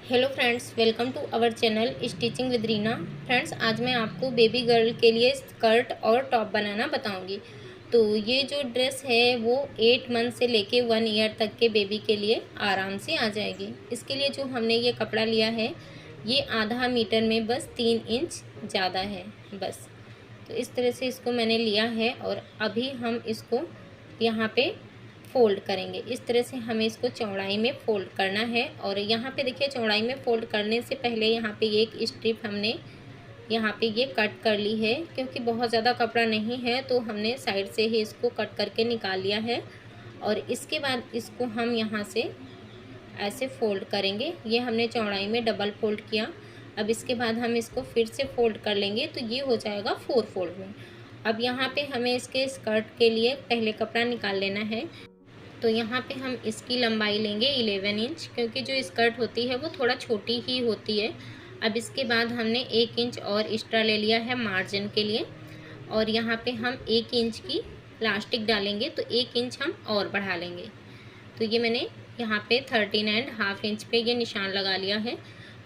Hello friends, welcome to our channel stitching with Reena. Friends, आज मैं आपको बेबी गर्ल के लिए स्कर्ट और टॉप बनाना बताऊंगी। तो ये जो ड्रेस है वो 8 मंथ से लेके 1 ईयर तक के बेबी के लिए आराम से आ जाएगी। इसके लिए जो हमने ये कपड़ा लिया है ये आधा मीटर में बस 3 इंच ज़्यादा है बस। तो इस तरह से इसको मैंने लिया है और अभी हम इसको यहाँ पे फ़ोल्ड करेंगे। इस तरह से हमें इसको चौड़ाई में फ़ोल्ड करना है। और यहाँ पे देखिए, चौड़ाई में फ़ोल्ड करने से पहले यहाँ पे एक स्ट्रिप हमने यहाँ पे ये कट कर ली है, क्योंकि बहुत ज़्यादा कपड़ा नहीं है तो हमने साइड से ही इसको कट करके निकाल लिया है। और इसके बाद इसको हम यहाँ से ऐसे फ़ोल्ड करेंगे। ये हमने चौड़ाई में डबल फ़ोल्ड किया। अब इसके बाद हम इसको फिर से फ़ोल्ड कर लेंगे तो ये हो जाएगा 4 फोल्ड में। अब यहाँ पे हमें इसके स्कर्ट के लिए पहले कपड़ा निकाल लेना है। तो यहाँ पे हम इसकी लंबाई लेंगे 11 इंच, क्योंकि जो स्कर्ट होती है वो थोड़ा छोटी ही होती है। अब इसके बाद हमने 1 इंच और एक्स्ट्रा ले लिया है मार्जिन के लिए, और यहाँ पे हम 1 इंच की इलास्टिक डालेंगे तो 1 इंच हम और बढ़ा लेंगे। तो ये मैंने यहाँ पे 13.5 इंच पे ये निशान लगा लिया है।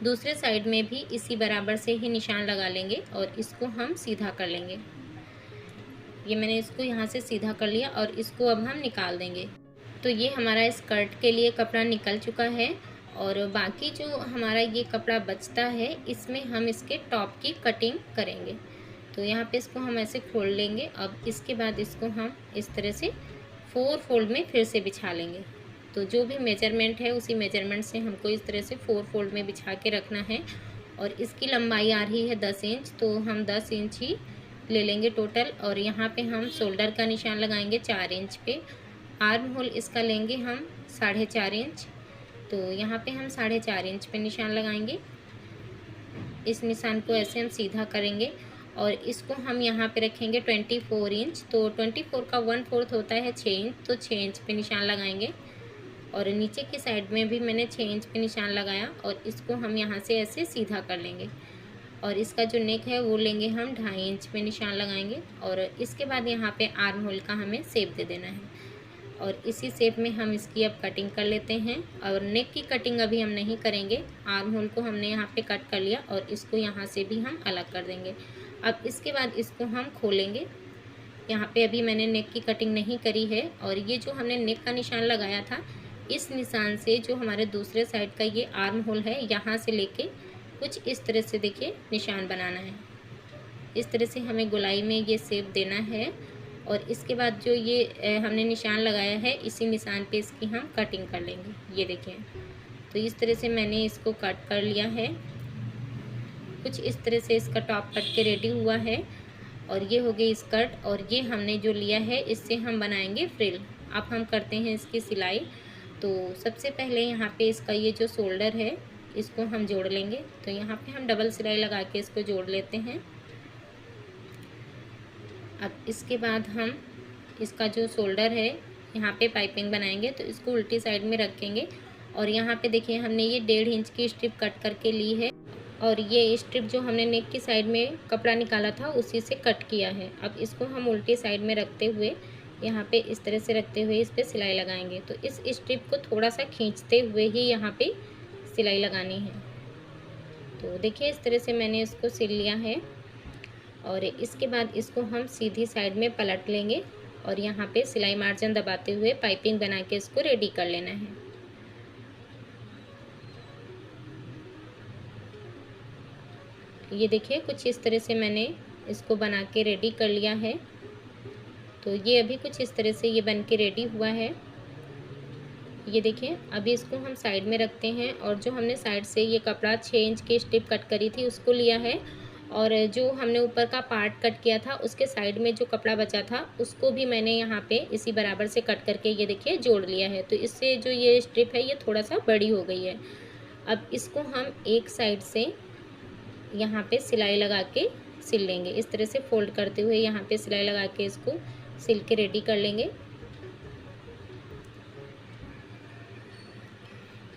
दूसरे साइड में भी इसी बराबर से ही निशान लगा लेंगे और इसको हम सीधा कर लेंगे। ये मैंने इसको यहाँ से सीधा कर लिया और इसको अब हम निकाल देंगे। तो ये हमारा स्कर्ट के लिए कपड़ा निकल चुका है। और बाकी जो हमारा ये कपड़ा बचता है इसमें हम इसके टॉप की कटिंग करेंगे। तो यहाँ पे इसको हम ऐसे खोल लेंगे। अब इसके बाद इसको हम इस तरह से 4 फोल्ड में फिर से बिछा लेंगे। तो जो भी मेजरमेंट है उसी मेजरमेंट से हमको इस तरह से 4 फोल्ड में बिछा के रखना है। और इसकी लंबाई आ रही है 10 इंच, तो हम 10 इंच ही ले लेंगे टोटल। और यहाँ पे हम शोल्डर का निशान लगाएंगे 4 इंच पे। आर्म होल इसका लेंगे हम 4.5 इंच। तो यहाँ पे हम 4.5 इंच पे निशान लगाएंगे। इस निशान को ऐसे हम सीधा करेंगे और इसको हम यहाँ पे रखेंगे 24 इंच। तो 24 का 1/4 होता है 6 इंच, तो 6 इंच पे निशान लगाएंगे। और नीचे की साइड में भी मैंने 6 इंच पे निशान लगाया और इसको हम यहाँ से ऐसे सीधा कर लेंगे। और इसका जो नेक है वो लेंगे हम 2.5 इंच पे निशान लगाएंगे। और इसके बाद यहाँ पे आर्म होल का हमें शेप दे देना है और इसी शेप में हम इसकी अब कटिंग कर लेते हैं। और नेक की कटिंग अभी हम नहीं करेंगे। आर्म होल को हमने यहाँ पे कट कर लिया और इसको यहाँ से भी हम अलग कर देंगे। अब इसके बाद इसको हम खोलेंगे। यहाँ पे अभी मैंने नेक की कटिंग नहीं करी है। और ये जो हमने नेक का निशान लगाया था, इस निशान से जो हमारे दूसरे साइड का ये आर्म होल है, यहाँ से लेके कुछ इस तरह से देखिए निशान बनाना है। इस तरह से हमें गोलाई में ये शेप देना है। और इसके बाद जो ये हमने निशान लगाया है, इसी निशान पे इसकी हम कटिंग कर लेंगे। ये देखिए, तो इस तरह से मैंने इसको कट कर लिया है। कुछ इस तरह से इसका टॉप कट के रेडी हुआ है। और ये हो गई स्कर्ट। और ये हमने जो लिया है इससे हम बनाएंगे फ्रिल। अब हम करते हैं इसकी सिलाई। तो सबसे पहले यहाँ पे इसका ये जो शोल्डर है इसको हम जोड़ लेंगे। तो यहाँ पे हम डबल सिलाई लगा के इसको जोड़ लेते हैं। अब इसके बाद हम इसका जो शोल्डर है यहाँ पे पाइपिंग बनाएंगे। तो इसको उल्टी साइड में रखेंगे। और यहाँ पे देखिए, हमने ये 1.5 इंच की स्ट्रिप कट करके ली है। और ये स्ट्रिप जो हमने नेक की साइड में कपड़ा निकाला था उसी से कट किया है। अब इसको हम उल्टी साइड में रखते हुए यहाँ पे इस तरह से रखते हुए इस पर सिलाई लगाएंगे। तो इस स्ट्रिप को थोड़ा सा खींचते हुए ही यहाँ पे सिलाई लगानी है। तो देखिए, इस तरह से मैंने इसको सिल लिया है। और इसके बाद इसको हम सीधी साइड में पलट लेंगे और यहाँ पे सिलाई मार्जिन दबाते हुए पाइपिंग बना के इसको रेडी कर लेना है। ये देखिए, कुछ इस तरह से मैंने इसको बना के रेडी कर लिया है। तो ये अभी कुछ इस तरह से ये बन के रेडी हुआ है। ये देखिए, अभी इसको हम साइड में रखते हैं। और जो हमने साइड से ये कपड़ा 6 इंच की स्ट्रिप कट करी थी उसको लिया है। और जो हमने ऊपर का पार्ट कट किया था उसके साइड में जो कपड़ा बचा था उसको भी मैंने यहाँ पे इसी बराबर से कट करके ये देखिए जोड़ लिया है। तो इससे जो ये स्ट्रिप है ये थोड़ा सा बड़ी हो गई है। अब इसको हम एक साइड से यहाँ पे सिलाई लगा के सिल लेंगे। इस तरह से फोल्ड करते हुए यहाँ पे सिलाई लगा के इसको सिल के रेडी कर लेंगे।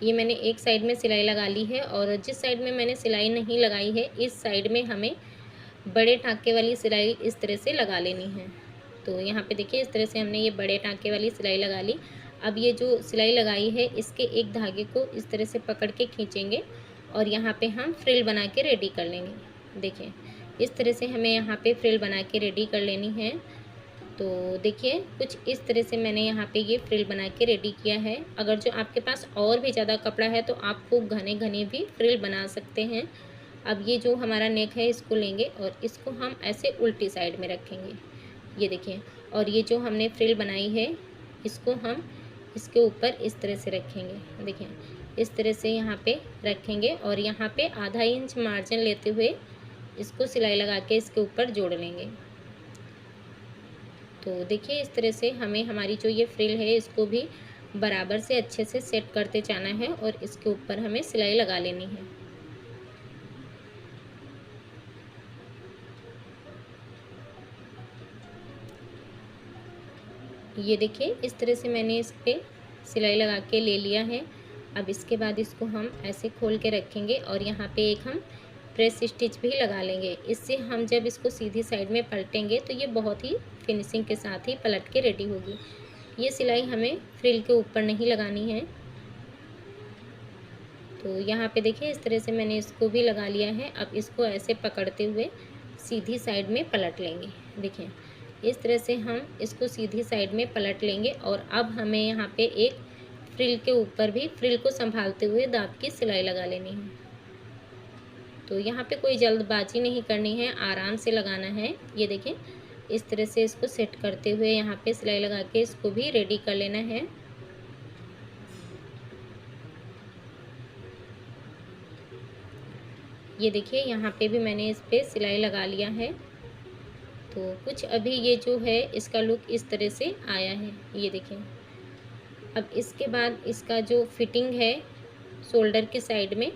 ये मैंने एक साइड में सिलाई लगा ली है। और जिस साइड में मैंने सिलाई नहीं लगाई है इस साइड में हमें बड़े टाँके वाली सिलाई इस तरह से लगा लेनी है। तो यहाँ पे देखिए, इस तरह से हमने ये बड़े टाँके वाली सिलाई लगा ली। अब ये जो सिलाई लगाई है इसके एक धागे को इस तरह से पकड़ के खींचेंगे और यहाँ पे हम फ्रिल बना के रेडी कर लेंगे। देखिए इस तरह से हमें यहाँ पे फ्रिल बना के रेडी कर लेनी है। तो देखिए कुछ इस तरह से मैंने यहाँ पे ये फ्रिल बना के रेडी किया है। अगर जो आपके पास और भी ज़्यादा कपड़ा है तो आप खूब घने घने भी फ्रिल बना सकते हैं। अब ये जो हमारा नेक है इसको लेंगे और इसको हम ऐसे उल्टी साइड में रखेंगे, ये देखिए। और ये जो हमने फ्रिल बनाई है इसको हम इसके ऊपर इस तरह से रखेंगे। देखिए इस तरह से यहाँ पे रखेंगे और यहाँ पे आधा इंच मार्जिन लेते हुए इसको सिलाई लगा के इसके ऊपर जोड़ लेंगे। तो देखिए इस तरह से हमें हमारी जो ये फ्रिल है इसको भी बराबर से अच्छे से सेट करते जाना है और इसके ऊपर हमें सिलाई लगा लेनी है। ये देखिए इस तरह से मैंने इस पे सिलाई लगा के ले लिया है। अब इसके बाद इसको हम ऐसे खोल के रखेंगे और यहाँ पे एक हम प्रेस स्टिच भी लगा लेंगे। इससे हम जब इसको सीधी साइड में पलटेंगे तो ये बहुत ही फिनिशिंग के साथ ही पलट के रेडी होगी। ये सिलाई हमें फ्रिल के ऊपर नहीं लगानी है। तो यहाँ पे देखिए इस तरह से मैंने इसको भी लगा लिया है। अब इसको ऐसे पकड़ते हुए सीधी साइड में पलट लेंगे। देखिए इस तरह से हम इसको सीधी साइड में पलट लेंगे और अब हमें यहाँ पे एक फ्रिल के ऊपर भी फ्रिल को संभालते हुए दाब की सिलाई लगा लेनी है। तो यहाँ पे कोई जल्दबाजी नहीं करनी है, आराम से लगाना है। ये देखिए इस तरह से इसको सेट करते हुए यहाँ पे सिलाई लगा के इसको भी रेडी कर लेना है। ये देखिए यहाँ पे भी मैंने इस पे सिलाई लगा लिया है। तो कुछ अभी ये जो है इसका लुक इस तरह से आया है, ये देखिए। अब इसके बाद इसका जो फिटिंग है शोल्डर के साइड में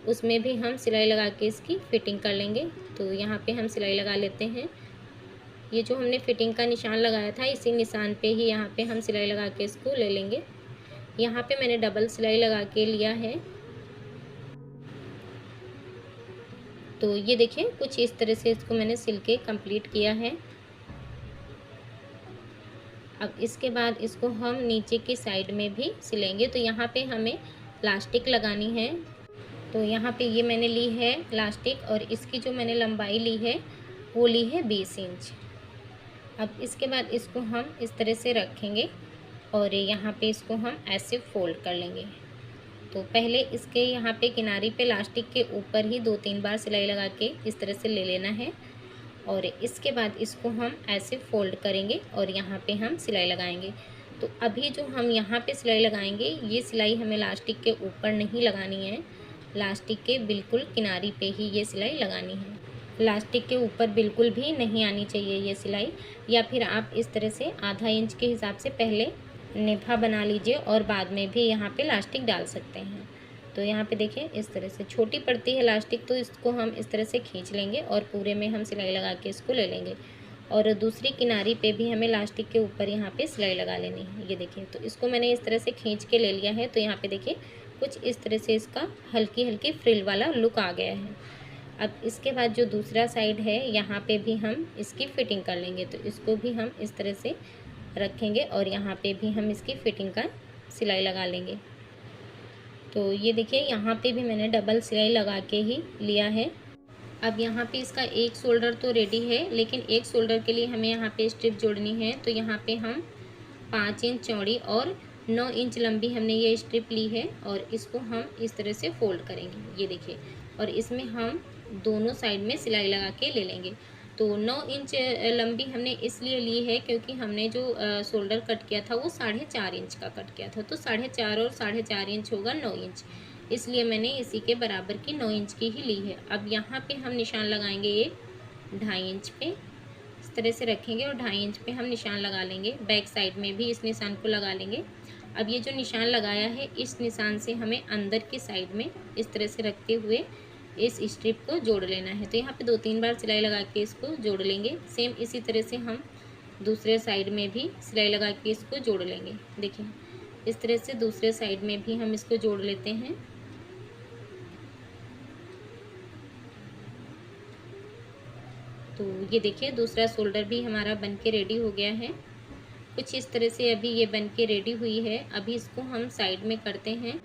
उसमें भी हम सिलाई लगा के इसकी फिटिंग कर लेंगे। तो यहाँ पे हम सिलाई लगा लेते हैं। ये जो हमने फिटिंग का निशान लगाया था इसी निशान पे ही यहाँ पे हम सिलाई लगा के इसको ले लेंगे। यहाँ पे मैंने डबल सिलाई लगा के लिया है। तो ये देखिए कुछ इस तरह से इसको मैंने सिल के कंप्लीट किया है। अब इसके बाद इसको हम नीचे की साइड में भी सिलेंगे। तो यहाँ पे हमें इलास्टिक लगानी है। तो यहाँ पे ये मैंने ली है इलास्टिक और इसकी जो मैंने लंबाई ली है वो ली है 20 इंच। अब इसके बाद इसको हम इस तरह से रखेंगे और यहाँ पे इसको हम ऐसे फोल्ड कर लेंगे। तो पहले इसके यहाँ पे किनारी पे इलास्टिक के ऊपर ही 2-3 बार सिलाई लगा के इस तरह से ले लेना है और इसके बाद इसको हम ऐसे फोल्ड करेंगे और यहाँ पे हम सिलाई लगाएंगे। तो अभी जो हम यहाँ पे सिलाई लगाएंगे ये सिलाई हमें इलास्टिक के ऊपर नहीं लगानी है, इलास्टिक के बिल्कुल किनारी पे ही ये सिलाई लगानी है। इलास्टिक के ऊपर बिल्कुल भी नहीं आनी चाहिए ये सिलाई। या फिर आप इस तरह से आधा इंच के हिसाब से पहले नेफा बना लीजिए और बाद में भी यहाँ पे इलास्टिक डाल सकते हैं। तो यहाँ पे देखिए इस तरह से छोटी पड़ती है इलास्टिक, तो इसको हम इस तरह से खींच लेंगे और पूरे में हम सिलाई लगा के इसको ले लेंगे। और दूसरी किनारी पे भी हमें इलास्टिक के ऊपर यहाँ पे सिलाई लगा लेनी है। ये देखिए तो इसको मैंने इस तरह से खींच के ले लिया है। तो यहाँ पे देखिए कुछ इस तरह से इसका हल्की हल्की फ्रिल वाला लुक आ गया है। अब इसके बाद जो दूसरा साइड है यहाँ पे भी हम इसकी फ़िटिंग कर लेंगे। तो इसको भी हम इस तरह से रखेंगे और यहाँ पे भी हम इसकी फ़िटिंग का सिलाई लगा लेंगे। तो ये देखिए यहाँ पे भी मैंने डबल सिलाई लगा के ही लिया है। अब यहाँ पे इसका एक शोल्डर तो रेडी है, लेकिन एक शोल्डर के लिए हमें यहाँ पे स्ट्रिप जोड़नी है। तो यहाँ पे हम 5 इंच चौड़ी और 9 इंच लंबी हमने ये स्ट्रिप ली है और इसको हम इस तरह से फोल्ड करेंगे। ये देखिए और इसमें हम दोनों साइड में सिलाई लगा के ले लेंगे। तो 9 इंच लंबी हमने इसलिए ली है क्योंकि हमने जो शोल्डर कट किया था वो 4.5 इंच का कट किया था। तो 4.5 और 4.5 इंच होगा 9 इंच, इसलिए मैंने इसी के बराबर की 9 इंच की ही ली है। अब यहाँ पे हम निशान लगाएंगे ये 2.5 इंच पे, इस तरह से रखेंगे और 2.5 इंच पे हम निशान लगा लेंगे। बैक साइड में भी इस निशान को लगा लेंगे। अब ये जो निशान लगाया है इस निशान से हमें अंदर की साइड में इस तरह से रखते हुए इस स्ट्रिप को जोड़ लेना है। तो यहाँ पे 2-3 बार सिलाई लगा के इसको जोड़ लेंगे। सेम इसी तरह से हम दूसरे साइड में भी सिलाई लगा के इसको जोड़ लेंगे। देखिए इस तरह से दूसरे साइड में भी हम इसको जोड़ लेते हैं। तो ये देखिए दूसरा शोल्डर भी हमारा बन के रेडी हो गया है। कुछ इस तरह से अभी ये बन के रेडी हुई है। अभी इसको हम साइड में करते हैं।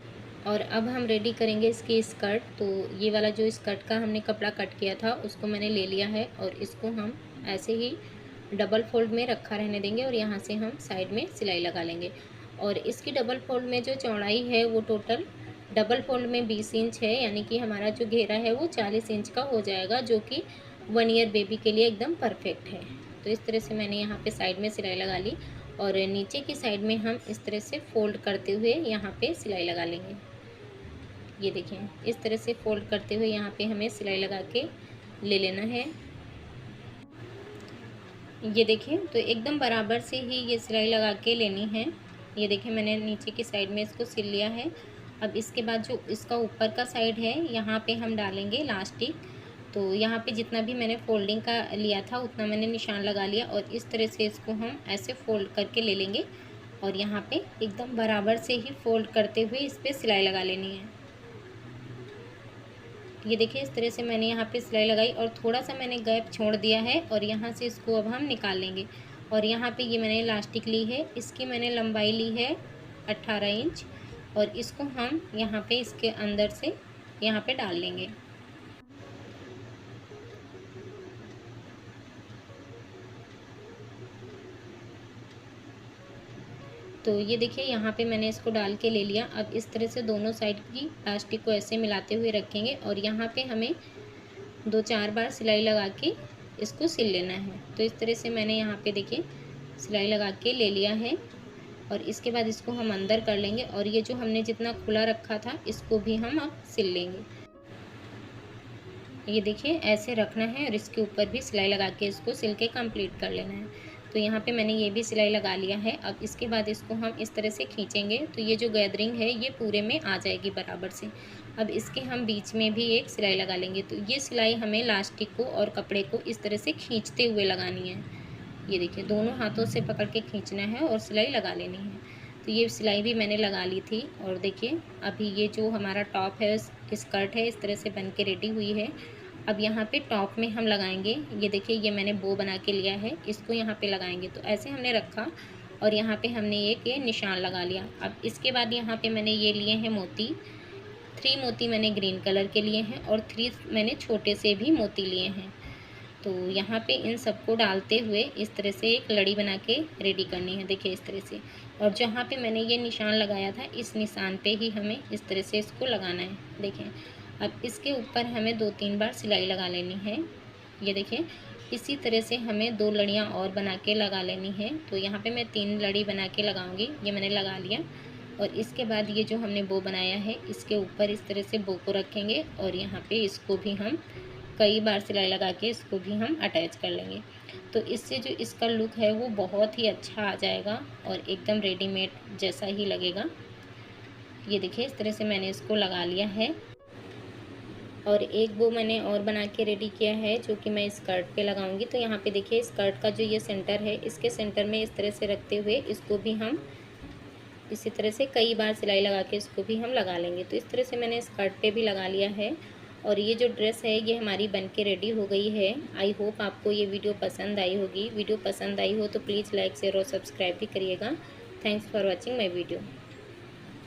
और अब हम रेडी करेंगे इसकी स्कर्ट। तो ये वाला जो स्कर्ट का हमने कपड़ा कट किया था उसको मैंने ले लिया है और इसको हम ऐसे ही डबल फोल्ड में रखा रहने देंगे और यहाँ से हम साइड में सिलाई लगा लेंगे। और इसकी डबल फोल्ड में जो चौड़ाई है वो टोटल डबल फोल्ड में 20 इंच है, यानी कि हमारा जो घेरा है वो 40 इंच का हो जाएगा, जो कि 1 ईयर बेबी के लिए एकदम परफेक्ट है। तो इस तरह से मैंने यहाँ पे साइड में सिलाई लगा ली और नीचे की साइड में हम इस तरह से फोल्ड करते हुए यहाँ पे सिलाई लगा लेंगे। ये देखें, इस तरह से फोल्ड करते हुए यहाँ पे हमें सिलाई लगा के ले लेना है। ये देखें, तो एकदम बराबर से ही ये सिलाई लगा के लेनी है। ये देखें, मैंने नीचे की साइड में इसको सिल लिया है। अब इसके बाद जो इसका ऊपर का साइड है यहाँ पे हम डालेंगे इलास्टिक। तो यहाँ पे जितना भी मैंने फोल्डिंग का लिया था उतना मैंने निशान लगा लिया और इस तरह से इसको हम ऐसे फोल्ड करके ले लेंगे और यहाँ पे एकदम बराबर से ही फोल्ड करते हुए इस पर सिलाई लगा लेनी है। ये देखिए, इस तरह से मैंने यहाँ पे सिलाई लगाई और थोड़ा सा मैंने गैप छोड़ दिया है और यहाँ से इसको अब हम निकाल लेंगे। और यहाँ पे ये मैंने इलास्टिक ली है, इसकी मैंने लंबाई ली है 18 इंच और इसको हम यहाँ पे इसके अंदर से यहाँ पे डाल लेंगे। तो ये देखिए, यहाँ पे मैंने इसको डाल के ले लिया। अब इस तरह से दोनों साइड की इलास्टिक को ऐसे मिलाते हुए रखेंगे और यहाँ पे हमें 2-4 बार सिलाई लगा के इसको सिल लेना है। तो इस तरह से मैंने यहाँ पे देखिए सिलाई लगा के ले लिया है और इसके बाद इसको हम अंदर कर लेंगे और ये जो हमने जितना खुला रखा था इसको भी हम अब सिल लेंगे। ये देखिए, ऐसे रखना है और इसके ऊपर भी सिलाई लगा के इसको सिल के कंप्लीट कर लेना है। तो यहाँ पे मैंने ये भी सिलाई लगा लिया है। अब इसके बाद इसको हम इस तरह से खींचेंगे तो ये जो गैदरिंग है ये पूरे में आ जाएगी बराबर से। अब इसके हम बीच में भी एक सिलाई लगा लेंगे। तो ये सिलाई हमें इलास्टिक को और कपड़े को इस तरह से खींचते हुए लगानी है। ये देखिए, दोनों हाथों से पकड़ के खींचना है और सिलाई लगा लेनी है। तो ये सिलाई भी मैंने लगा ली थी और देखिए, अभी ये जो हमारा टॉप है, स्कर्ट है, इस तरह से बन के रेडी हुई है। अब यहाँ पे टॉप में हम लगाएंगे। ये देखिए, ये मैंने बो बना के लिया है, इसको यहाँ पे लगाएंगे। तो ऐसे हमने रखा और यहाँ पे हमने एक ये निशान लगा लिया। अब इसके बाद यहाँ पे मैंने ये लिए हैं मोती। 3 मोती मैंने ग्रीन कलर के लिए हैं और 3 मैंने छोटे से भी मोती लिए हैं। तो यहाँ पे इन सबको डालते हुए इस तरह से एक लड़ी बना के रेडी करनी है। देखिए, इस तरह से। और जहाँ पे मैंने ये निशान लगाया था इस निशान पे ही हमें इस तरह से इसको लगाना है। देखें, अब इसके ऊपर हमें 2-3 बार सिलाई लगा लेनी है। ये देखिए, इसी तरह से हमें 2 लड़ियाँ और बना के लगा लेनी है। तो यहाँ पे मैं 3 लड़ी बना के लगाऊंगी। ये मैंने लगा लिया और इसके बाद ये जो हमने बो बनाया है इसके ऊपर इस तरह से बो को रखेंगे और यहाँ पे इसको भी हम कई बार सिलाई लगा के इसको भी हम अटैच कर लेंगे। तो इससे जो इसका लुक है वो बहुत ही अच्छा आ जाएगा और एकदम रेडीमेड जैसा ही लगेगा। ये देखिए, इस तरह से मैंने इसको लगा लिया है और एक बो मैंने और बना के रेडी किया है जो कि मैं स्कर्ट पे लगाऊंगी। तो यहाँ पे देखिए, स्कर्ट का जो ये सेंटर है इसके सेंटर में इस तरह से रखते हुए इसको भी हम इसी तरह से कई बार सिलाई लगा के इसको भी हम लगा लेंगे। तो इस तरह से मैंने स्कर्ट पे भी लगा लिया है और ये जो ड्रेस है ये हमारी बन के रेडी हो गई है। आई होप आपको ये वीडियो पसंद आई होगी। वीडियो पसंद आई हो तो प्लीज़ लाइक शेयर और सब्सक्राइब भी करिएगा। Thanks for watching my video.